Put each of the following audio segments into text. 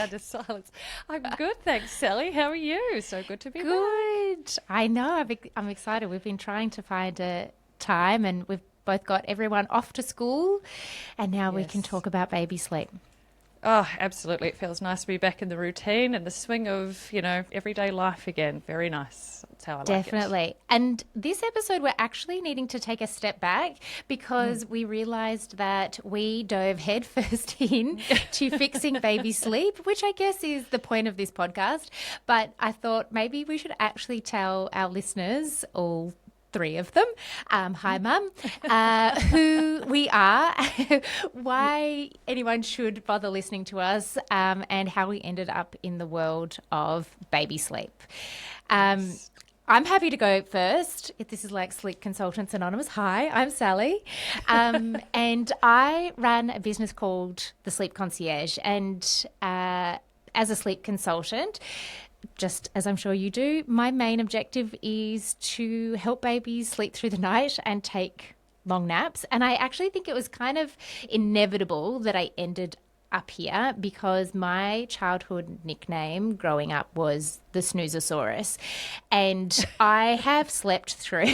Under silence. I'm good, thanks, Sally. How are you? So good to be back. Good. I know. I'm excited. We've been trying to find a time and we've both got everyone off to school and now we can Yes. talk about baby sleep. Oh, absolutely. It feels nice to be back in the routine and the swing of, everyday life again. Very nice. That's how I like it. Definitely. And this episode, we're actually needing to take a step back Mm. because we realized that we dove headfirst in to fixing baby sleep, which I guess is the point of this podcast. But I thought maybe we should actually tell our listeners, all three of them, hi mum, who we are, why anyone should bother listening to us, and how we ended up in the world of baby sleep. Um, Yes. I'm happy to go first. If this is like Sleep Consultants Anonymous. Hi, I'm Sally. And I ran a business called The Sleep Concierge. And as a sleep consultant, just as I'm sure you do, my main objective is to help babies sleep through the night and take long naps. And I actually think it was kind of inevitable that I ended up here because my childhood nickname growing up was the Snoozosaurus. And I have slept through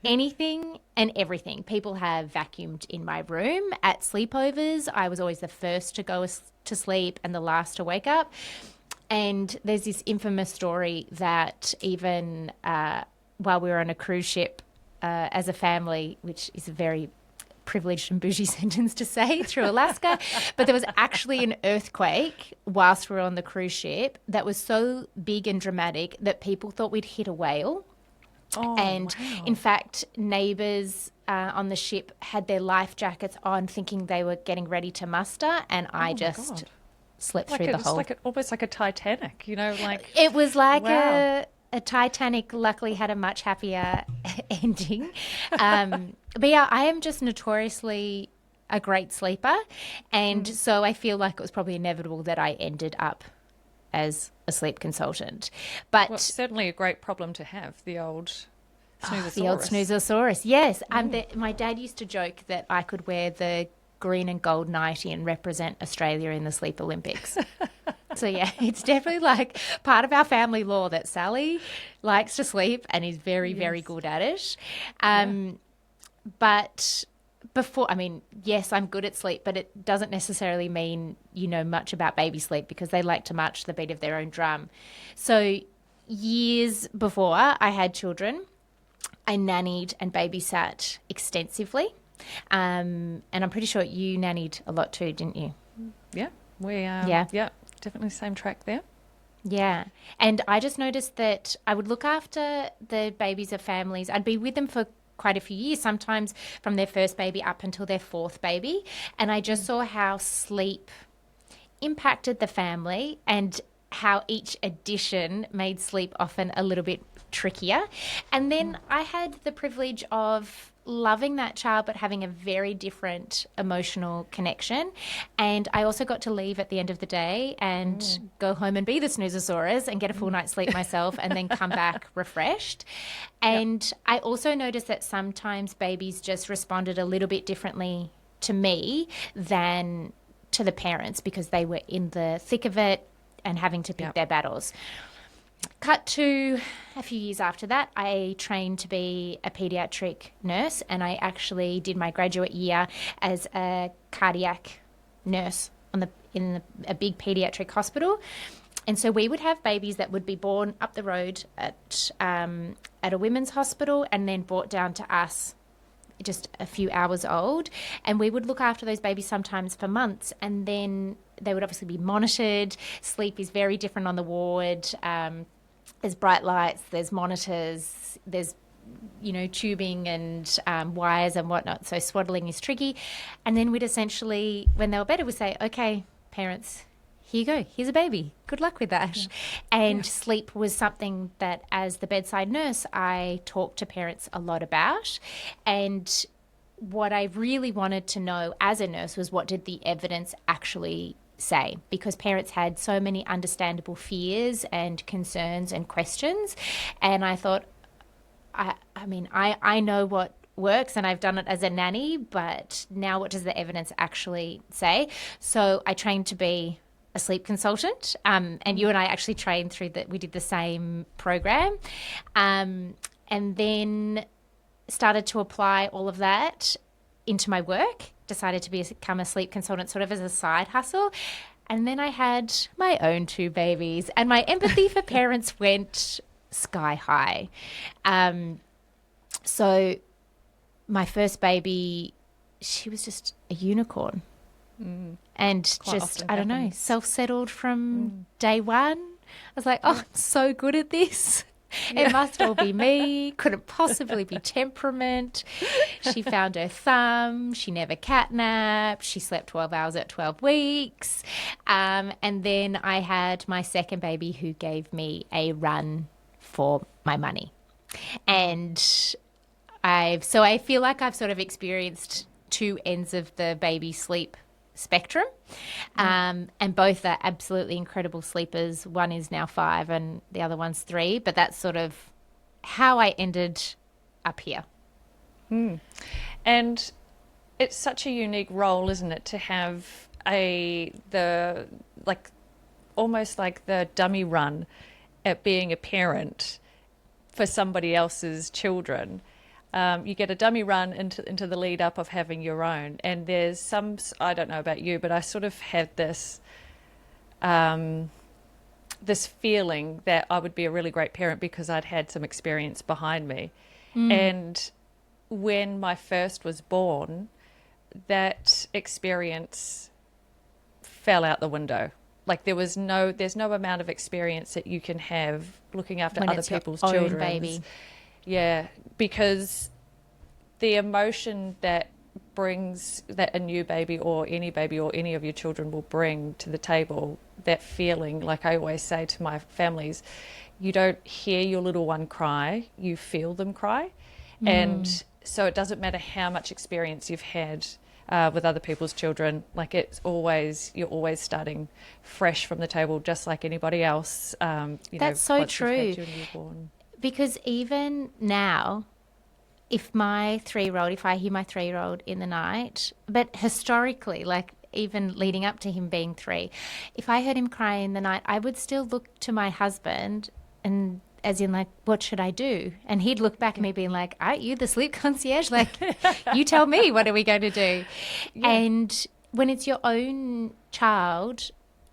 anything and everything. People have vacuumed in my room at sleepovers. I was always the first to go to sleep and the last to wake up. And there's this infamous story that even while we were on a cruise ship as a family, which is a very privileged and bougie sentence to say, through Alaska, but there was actually an earthquake whilst we were on the cruise ship that was so big and dramatic that people thought we'd hit a whale. Oh, And in wow. fact, neighbours on the ship had their life jackets on thinking they were getting ready to muster, and I Oh, my just God. slept Like through the it's whole. like almost like a Titanic, It was like wow. a Titanic luckily had a much happier ending. But yeah, I am just notoriously a great sleeper. And Mm. so I feel like it was probably inevitable that I ended up as a sleep consultant. Well, But certainly a great problem to have, the old the old Snoozosaurus. Snoozosaurus, yes. Mm. My dad used to joke that I could wear the green and gold nightie and represent Australia in the Sleep Olympics. So yeah, it's definitely like part of our family law that Sally likes to sleep and is very, very Yes. good at it. Yeah. Um, but before, I mean, yes, I'm good at sleep, but it doesn't necessarily mean you know much about baby sleep because they like to march to the beat of their own drum. So years before I had children, I nannied and babysat extensively. And I'm pretty sure you nannied a lot too, didn't you? Yeah. We Yeah. yeah, definitely same track there. Yeah. And I just noticed that I would look after the babies of families. I'd be with them for quite a few years, sometimes from their first baby up until their fourth baby. And I just Mm. saw how sleep impacted the family and how each addition made sleep often a little bit trickier. And Mm. then I had the privilege of loving that child but having a very different emotional connection. And I also got to leave at the end of the day and Mm. go home and be the snoozosaurus and get a full Mm. night's sleep myself and then come back refreshed. Yep. And I also noticed that sometimes babies just responded a little bit differently to me than to the parents because they were in the thick of it and having to pick Yep. their battles. Cut to a few years after that, I trained to be a paediatric nurse and I actually did my graduate year as a cardiac nurse a big paediatric hospital. And so we would have babies that would be born up the road at a women's hospital and then brought down to us just a few hours old, and we would look after those babies sometimes for months, and then they would obviously be monitored. Sleep is very different on the ward. There's bright lights, there's monitors, there's tubing and wires and whatnot. So swaddling is tricky. And then we'd essentially, when they were better, we'd say, okay, parents, here you go. Here's a baby. Good luck with that. Yeah. Yeah. And sleep was something that, as the bedside nurse, I talked to parents a lot about. And what I really wanted to know as a nurse was what did the evidence actually say, because parents had so many understandable fears and concerns and questions. And I thought, I know what works and I've done it as a nanny, but now what does the evidence actually say? So I trained to be a a sleep consultant, and you and I actually trained through that. We did the same program, and then started to apply all of that into my work. Decided to become a sleep consultant sort of as a side hustle. And then I had my own 2 babies, and my empathy for parents went sky high. So my first baby, she was just a unicorn. And Quite just, often I don't know, happens. self-settled from day one. I was like, oh, I'm so good at this. It must all be me. Couldn't possibly be temperament. She found her thumb. She never catnapped. She slept 12 hours at 12 weeks. And then I had my second baby who gave me a run for my money. And I feel like I've sort of experienced 2 ends of the baby sleep spectrum, and both are absolutely incredible sleepers. One is now 5 and the other one's 3, but that's sort of how I ended up here. And it's such a unique role, isn't it, to have almost like the dummy run at being a parent for somebody else's children. You get a dummy run into the lead up of having your own. And there's some, I don't know about you, but I sort of had this this feeling that I would be a really great parent because I'd had some experience behind me. And when my first was born, that experience fell out the window. Like there's no amount of experience that you can have looking after When other it's your people's own children. baby. Yeah, because the emotion that brings that a new baby or any of your children will bring to the table, that feeling, like I always say to my families, you don't hear your little one cry, you feel them cry. And so it doesn't matter how much experience you've had with other people's children, like you're always starting fresh from the table, just like anybody else. That's so once you've true. had your newborn. Because even now, if I hear my 3-year-old in the night, but historically, like even leading up to him being 3, if I heard him cry in the night, I would still look to my husband and as in like, what should I do? And he'd look back at me being like, aren't you the sleep concierge? Like, you tell me, what are we going to do? Yeah. And when it's your own child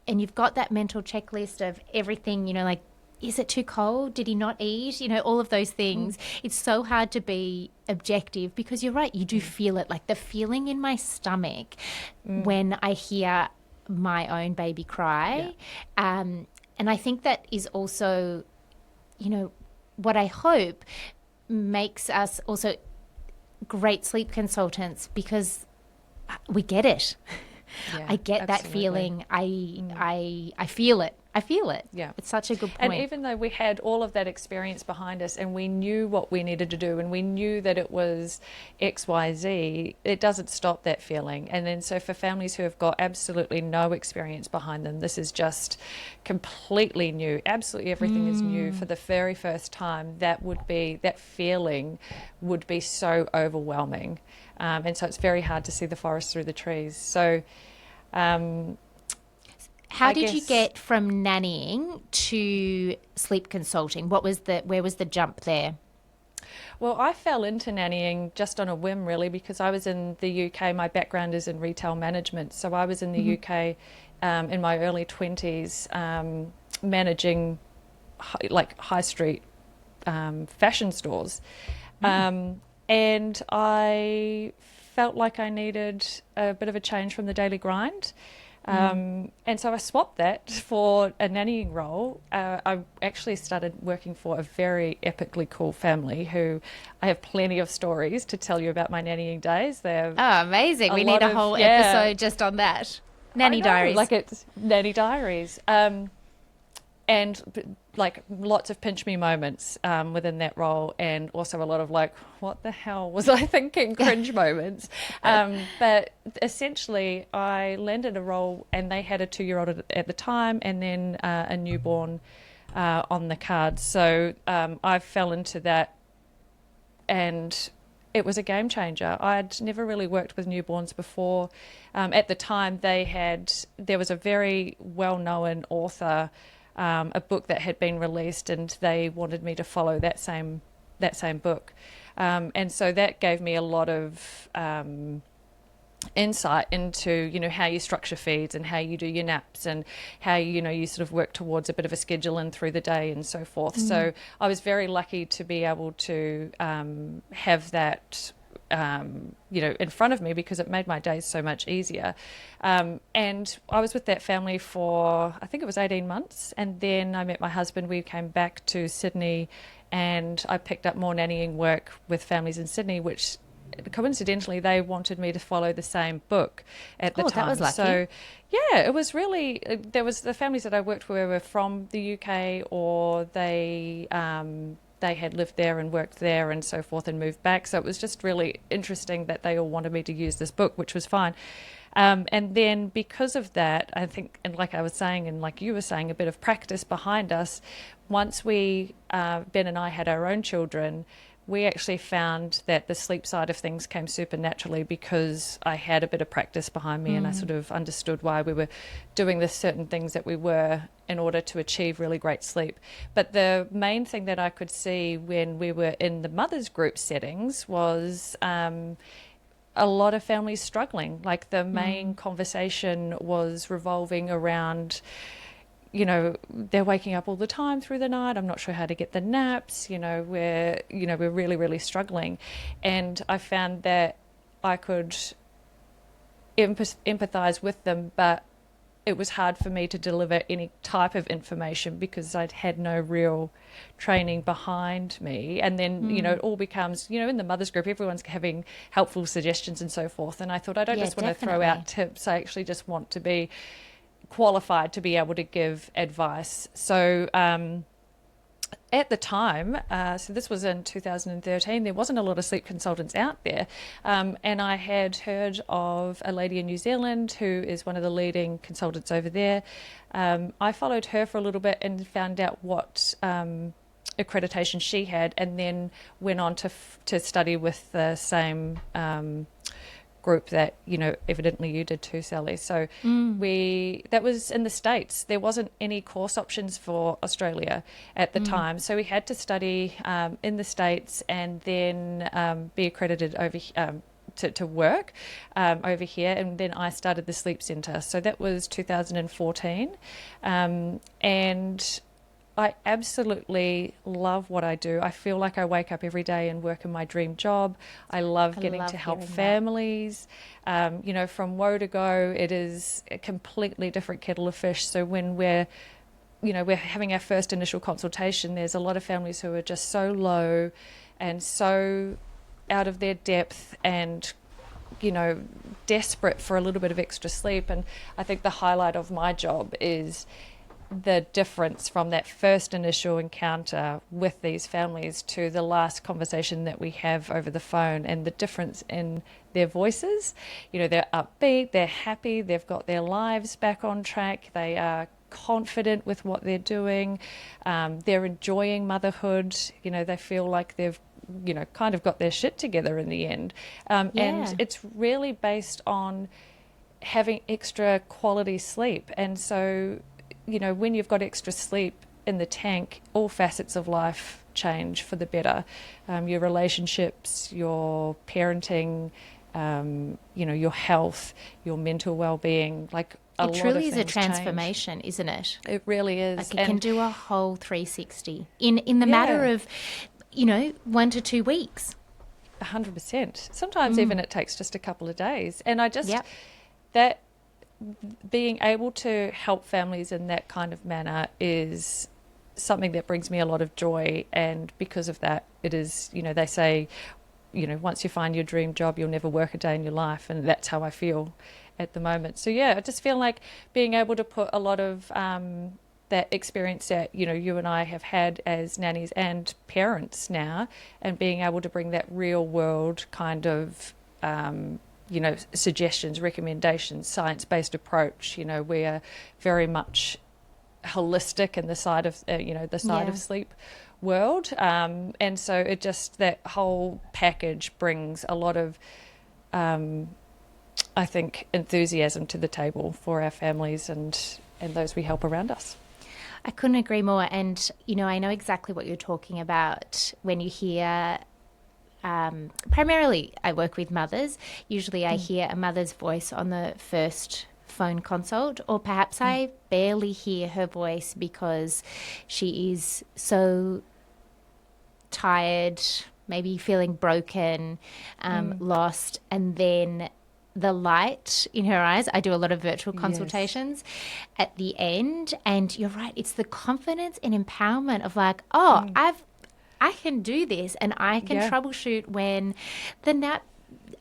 and you've got that mental checklist of everything, like, is it too cold? Did he not eat? All of those things. It's so hard to be objective because you're right. You do feel it, like the feeling in my stomach when I hear my own baby cry. Yeah. And I think that is also, what I hope makes us also great sleep consultants because we get it. Yeah, I get that absolutely. feeling. I feel it. I feel it. Yeah. It's such a good point. And even though we had all of that experience behind us and we knew what we needed to do and we knew that it was XYZ, it doesn't stop that feeling. And then so for families who have got absolutely no experience behind them, this is just completely new. Absolutely everything is new for the very first time. That feeling would be so overwhelming. And so it's very hard to see the forest through the trees. So how did you get from nannying to sleep consulting? Where was the jump there? Well, I fell into nannying just on a whim, really, because I was in the UK. My background is in retail management. So I was in the UK in my early 20s managing high street fashion stores. And I felt like I needed a bit of a change from the daily grind. And so I swapped that for a nannying role. I actually started working for a very epically cool family who I have plenty of stories to tell you about my nannying days. Oh, amazing. We need a whole episode just on that. Nanny diaries. Like it's nanny diaries. And like lots of pinch me moments within that role, and also a lot of like, what the hell was I thinking? Cringe moments. But essentially, I landed a role, and they had a 2-year-old at the time, and then a newborn on the cards. So I fell into that, and it was a game changer. I'd never really worked with newborns before. At the time, there was a very well-known author, a book that had been released, and they wanted me to follow that same book. And so that gave me a lot of insight into, how you structure feeds and how you do your naps and how, you sort of work towards a bit of a schedule in through the day and so forth. So I was very lucky to be able to have that in front of me, because it made my days so much easier. And I was with that family for, I think it was 18 months. And then I met my husband. We came back to Sydney, and I picked up more nannying work with families in Sydney, which coincidentally they wanted me to follow the same book at the time. That was lucky. So yeah, it was really, there was the families that I worked with were from the UK, or they had lived there and worked there and so forth and moved back. So it was just really interesting that they all wanted me to use this book, which was fine. And then because of that, I think, and like I was saying, and like you were saying, a bit of practice behind us, once we, Ben and I had our own children, we actually found that the sleep side of things came super naturally, because I had a bit of practice behind me and I sort of understood why we were doing the certain things that we were in order to achieve really great sleep. But the main thing that I could see when we were in the mothers group settings was a lot of families struggling. Like the main conversation was revolving around, they're waking up all the time through the night. I'm not sure how to get the naps. We're really, really struggling. And I found that I could empathize with them, but it was hard for me to deliver any type of information because I'd had no real training behind me. And then, it all becomes, in the mothers group, everyone's having helpful suggestions and so forth. And I thought, I don't just want to throw out tips. I actually just want to be qualified to be able to give advice. So at the time, so this was in 2013, there wasn't a lot of sleep consultants out there. And I had heard of a lady in New Zealand who is one of the leading consultants over there. I followed her for a little bit and found out what accreditation she had, and then went on to study with the same group that evidently you did too, Sally. So that was in the States. There wasn't any course options for Australia at the time, so we had to study in the States and then be accredited over to work over here. And then I started the sleep centre, so that was 2014, and I absolutely love what I do. I feel like I wake up every day and work in my dream job. I love getting to help families. From woe to go, it is a completely different kettle of fish. So when we're having our first initial consultation, there's a lot of families who are just so low and so out of their depth and desperate for a little bit of extra sleep. And I think the highlight of my job is the difference from that first initial encounter with these families to the last conversation that we have over the phone, and the difference in their voices. They're upbeat, they're happy, they've got their lives back on track, they are confident with what they're doing, they're enjoying motherhood, they feel like they've kind of got their shit together in the end. And it's really based on having extra quality sleep. And so when you've got extra sleep in the tank, all facets of life change for the better. Your relationships, your parenting, your health, your mental well-being, it truly is a transformation, isn't it? It really is. Like it can do a whole 360 in the matter of, 1 to 2 weeks. 100%. Sometimes even it takes just a couple of days. And I just, that being able to help families in that kind of manner is something that brings me a lot of joy. And because of that, it is, they say, once you find your dream job, you'll never work a day in your life. And that's how I feel at the moment. So I just feel like being able to put a lot of that experience that, you and I have had as nannies and parents now, and being able to bring that real world kind of suggestions, recommendations, science-based approach. We're very much holistic in the side of, of sleep world. And so it just, that whole package brings a lot of, I think, enthusiasm to the table for our families and those we help around us. I couldn't agree more. And, I know exactly what you're talking about when you hear, primarily I work with mothers. Usually I hear a mother's voice on the first phone consult, or perhaps I barely hear her voice because she is so tired, maybe feeling broken, lost, and then the light in her eyes. I do a lot of virtual consultations at the end, and you're right, it's the confidence and empowerment of like, I can do this, and I can troubleshoot when the nap,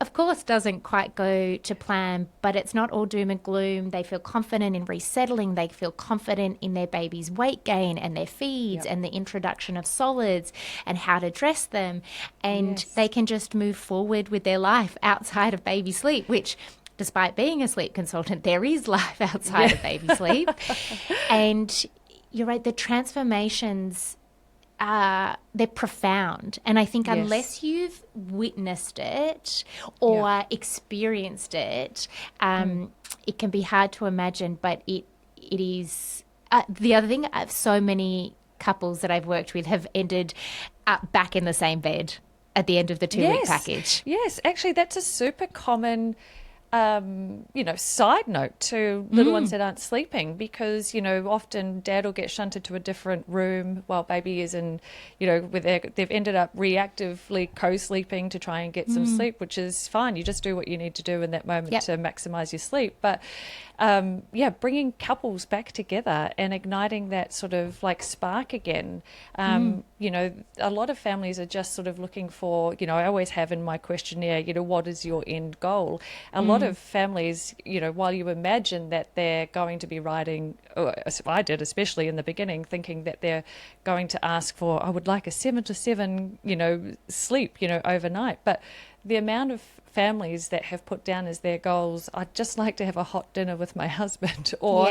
of course, doesn't quite go to plan, but it's not all doom and gloom. They feel confident in resettling. They feel confident in their baby's weight gain and their feeds and the introduction of solids and how to dress them. And they can just move forward with their life outside of baby sleep, which, despite being a sleep consultant, there is life outside of baby sleep. And you're right, the transformations, they're profound. And I think unless you've witnessed it or experienced it, it can be hard to imagine, but it is. The other thing, so many couples that I've worked with have ended up back in the same bed at the end of the 2-week package. Yes, actually, that's a super common side note to little ones that aren't sleeping, because, often dad will get shunted to a different room while baby is in, where they've ended up reactively co-sleeping to try and get some sleep, which is fine. You just do what you need to do in that moment to maximize your sleep. But bringing couples back together and igniting that sort of like spark again. A lot of families are just sort of looking for, I always have in my questionnaire, what is your end goal? A lot of families, while you imagine that they're going to be riding, I did especially in the beginning, thinking that they're going to ask for, I would like a 7 to 7, sleep, overnight. But the amount of families that have put down as their goals, I'd just like to have a hot dinner with my husband, or,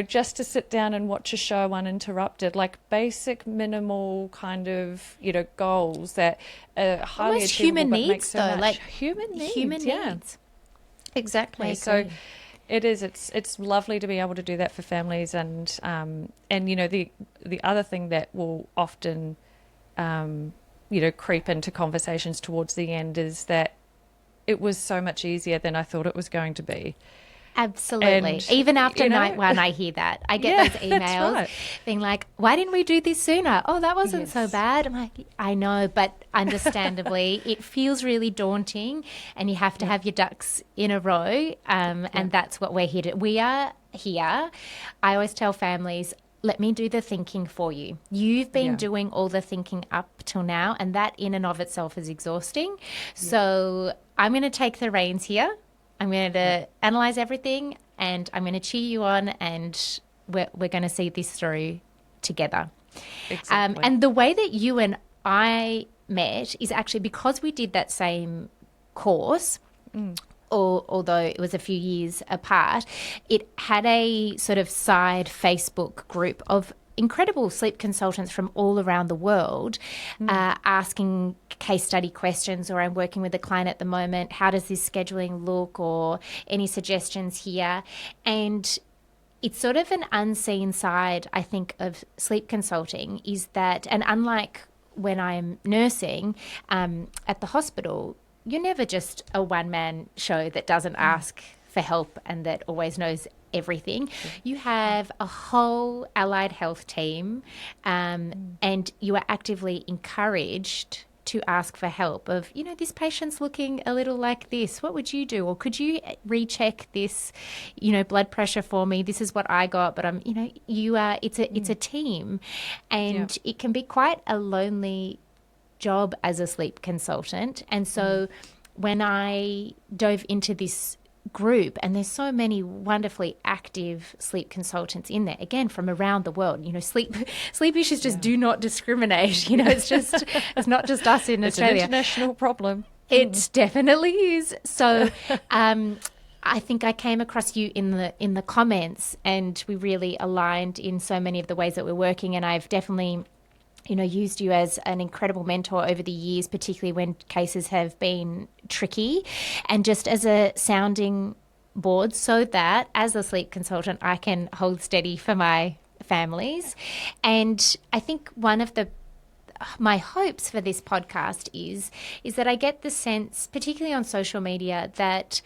just to sit down and watch a show uninterrupted, like basic, minimal kind of, goals that are highly almost achievable, human but needs, make so though, much. like Human needs. Human needs. Exactly. So it is. It's lovely to be able to do that for families, and the other thing that will often creep into conversations towards the end is that it was so much easier than I thought it was going to be. Absolutely. And, even after night one, I hear that. I get those emails being like, why didn't we do this sooner? Oh, that wasn't so bad. I'm like, I know, but understandably, it feels really daunting, and you have to have your ducks in a row. And that's what we're here to. We are here. I always tell families, let me do the thinking for you. You've been doing all the thinking up till now, and that in and of itself is exhausting. So I'm going to take the reins here. I'm going to analyze everything, and I'm going to cheer you on, and we're going to see this through together. Exactly. And the way that you and I met is actually because we did that same course, although it was a few years apart. It had a sort of side Facebook group of incredible sleep consultants from all around the world asking case study questions, or I'm working with a client at the moment, how does this scheduling look, or any suggestions here. And it's sort of an unseen side, I think, of sleep consulting is that, and unlike when I'm nursing at the hospital, you're never just a one-man show that doesn't ask for help and that always knows everything. You have a whole allied health team, and you are actively encouraged to ask for help of, this patient's looking a little like this. What would you do? Or could you recheck this, blood pressure for me? This is what I got, but it's a team, and it can be quite a lonely job as a sleep consultant. And so when I dove into this group, and there's so many wonderfully active sleep consultants in there, again from around the world. Sleep issues just do not discriminate. It's not just us in Australia. It's an international problem. It definitely is. So I think I came across you in the comments, and we really aligned in so many of the ways that we're working, and I've definitely used you as an incredible mentor over the years, particularly when cases have been tricky, and just as a sounding board so that as a sleep consultant, I can hold steady for my families. And I think one of my hopes for this podcast is that I get the sense, particularly on social media, that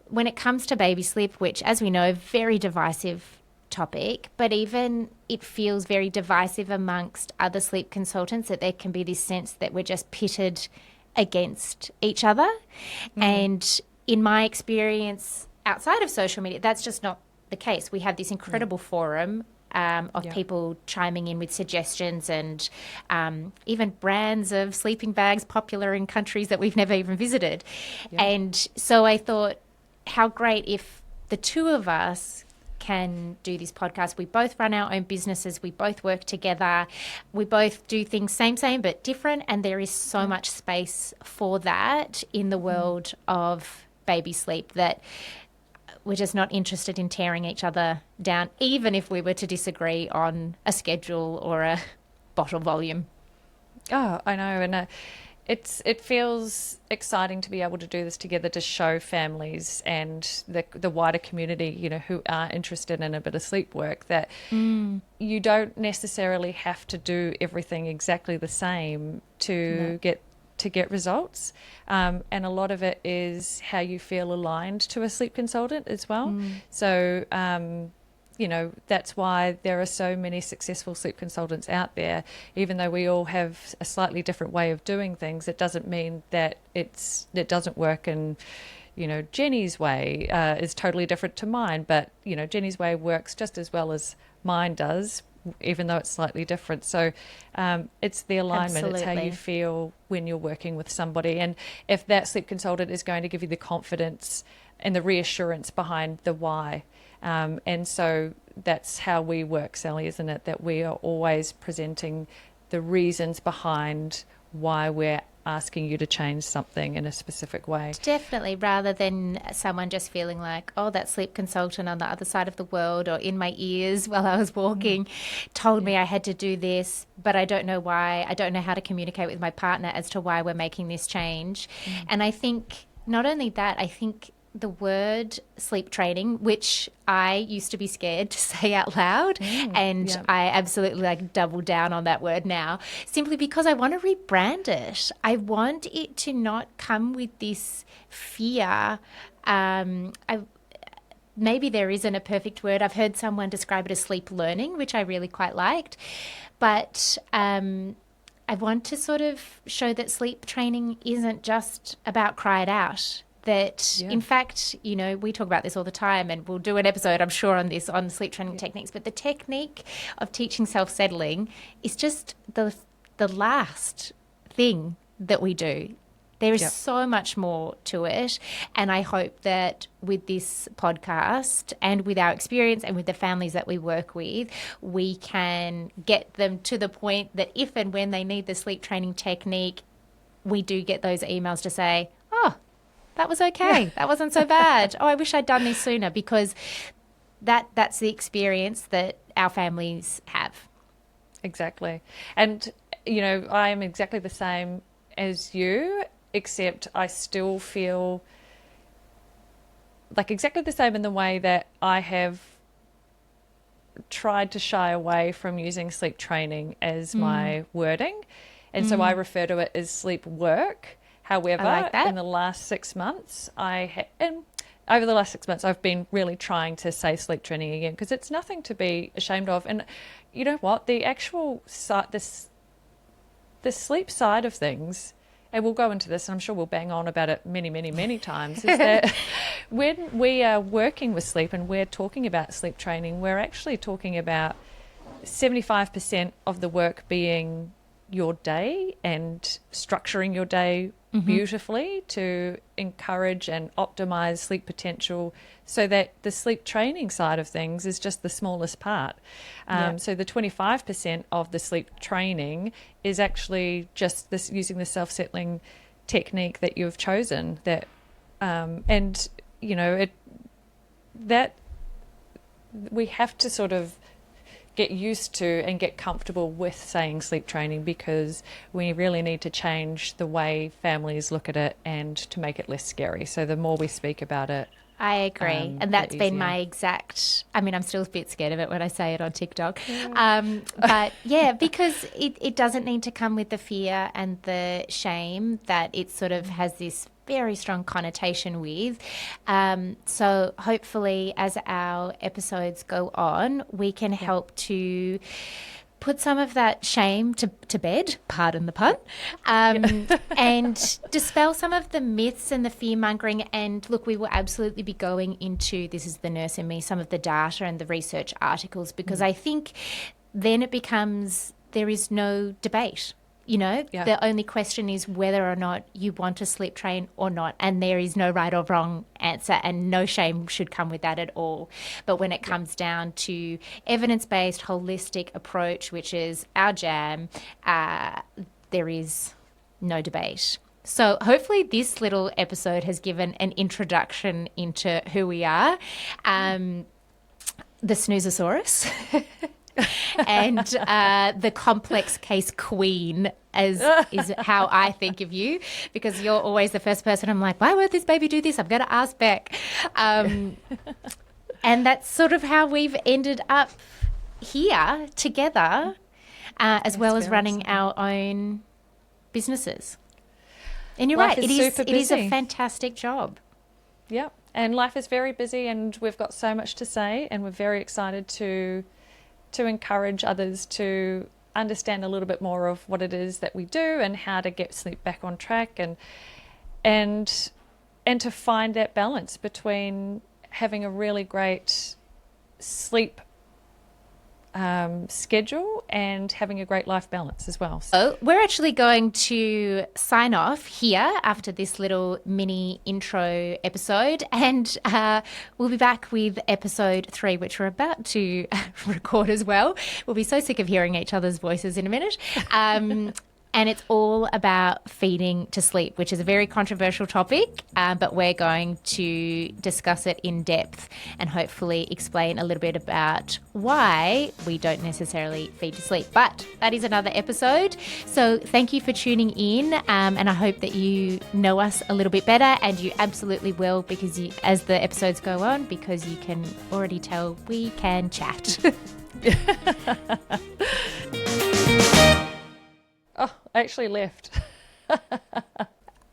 when it comes to baby sleep, which, as we know, very divisive topic, but even it feels very divisive amongst other sleep consultants, that there can be this sense that we're just pitted against each other. And in my experience outside of social media, that's just not the case. We have this incredible forum of people chiming in with suggestions and even brands of sleeping bags popular in countries that we've never even visited. And so I thought, how great if the two of us can do this podcast. We both run our own businesses. We both work together. We both do things same, but different. And there is so much space for that in the world of baby sleep, that we're just not interested in tearing each other down, even if we were to disagree on a schedule or a bottle volume. Oh, I know. And it feels exciting to be able to do this together, to show families and the wider community, who are interested in a bit of sleep work, that you don't necessarily have to do everything exactly the same to get results. And a lot of it is how you feel aligned to a sleep consultant as well. So that's why there are so many successful sleep consultants out there. Even though we all have a slightly different way of doing things, it doesn't mean that it doesn't work. And Jenny's way is totally different to mine, but Jenny's way works just as well as mine does, even though it's slightly different. So it's the alignment. Absolutely. It's how you feel when you're working with somebody, and if that sleep consultant is going to give you the confidence and the reassurance behind the why. And so that's how we work, Sally, isn't it? That we are always presenting the reasons behind why we're asking you to change something in a specific way. Definitely, rather than someone just feeling like, oh, that sleep consultant on the other side of the world or in my ears while I was walking told me I had to do this, but I don't know why. I don't know how to communicate with my partner as to why we're making this change. And I think not only that, I think the word sleep training, which I used to be scared to say out loud, and I absolutely double down on that word now, simply because I want to rebrand it. I want it to not come with this fear. Maybe there isn't a perfect word. I've heard someone describe it as sleep learning, which I really quite liked. But I want to sort of show that sleep training isn't just about cry it out. That, in fact, we talk about this all the time, and we'll do an episode, I'm sure, on this, on sleep training techniques. But the technique of teaching self-settling is just the last thing that we do. There is so much more to it. And I hope that with this podcast and with our experience and with the families that we work with, we can get them to the point that if and when they need the sleep training technique, we do get those emails to say, oh, that was okay. That wasn't so bad. Oh, I wish I'd done this sooner, because that's the experience that our families have. Exactly. And, I am exactly the same as you, except I still feel like exactly the same in the way that I have tried to shy away from using sleep training as my wording. And so I refer to it as sleep work. However, in the last 6 months, over the last 6 months, I've been really trying to say sleep training again, because it's nothing to be ashamed of. And you know what? The actual the sleep side of things, and we'll go into this, and I'm sure we'll bang on about it many, many, many times, is that when we are working with sleep and we're talking about sleep training, we're actually talking about 75% of the work being your day and structuring your day beautifully to encourage and optimize sleep potential, so that the sleep training side of things is just the smallest part. So the 25% of the sleep training is actually just this, using the self-settling technique that you've chosen, that that we have to sort of get used to and get comfortable with saying sleep training, because we really need to change the way families look at it and to make it less scary. So the more we speak about it, I agree. And that's the been easier. my exact, I mean, I'm still a bit scared of it when I say it on TikTok. Yeah. But yeah, because it doesn't need to come with the fear and the shame that it sort of has this very strong connotation with. So hopefully as our episodes go on, we can help to put some of that shame to bed, pardon the pun, and dispel some of the myths and the fear-mongering. And look, we will absolutely be going into, this is the nurse in me, some of the data and the research articles, because I think then it becomes, there is no debate. You know, the only question is whether or not you want to sleep train or not. And there is no right or wrong answer, and no shame should come with that at all. But when it comes down to evidence-based, holistic approach, which is our jam, there is no debate. So hopefully this little episode has given an introduction into who we are. The Snoozosaurus. And the complex case queen is how I think of you, because you're always the first person I'm like, why won't this baby do this? I'm going to ask Bec. And that's sort of how we've ended up here together, as well as running our own businesses. And you're right, it is a fantastic job. Yeah, and life is very busy, and we've got so much to say, and we're very excited to encourage others to understand a little bit more of what it is that we do and how to get sleep back on track, and to find that balance between having a really great sleep schedule and having a great life balance as well. So we're actually going to sign off here after this little mini intro episode, and we'll be back with episode 3, which we're about to record as well. We'll be so sick of hearing each other's voices in a minute. And it's all about feeding to sleep, which is a very controversial topic, but we're going to discuss it in depth and hopefully explain a little bit about why we don't necessarily feed to sleep. But that is another episode. So thank you for tuning in, and I hope that you know us a little bit better, and you absolutely will, because as the episodes go on, because you can already tell we can chat. Oh, I actually left.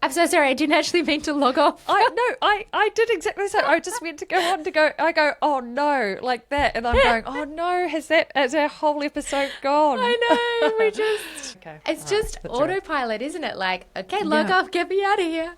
I'm so sorry. I didn't actually mean to log off. I did exactly so. I just meant to go on to go. I go, oh no, like that, and I'm going, oh no, has our whole episode gone? I know. We just. Okay. It's just autopilot, isn't it? Like, okay, log off, get me out of here.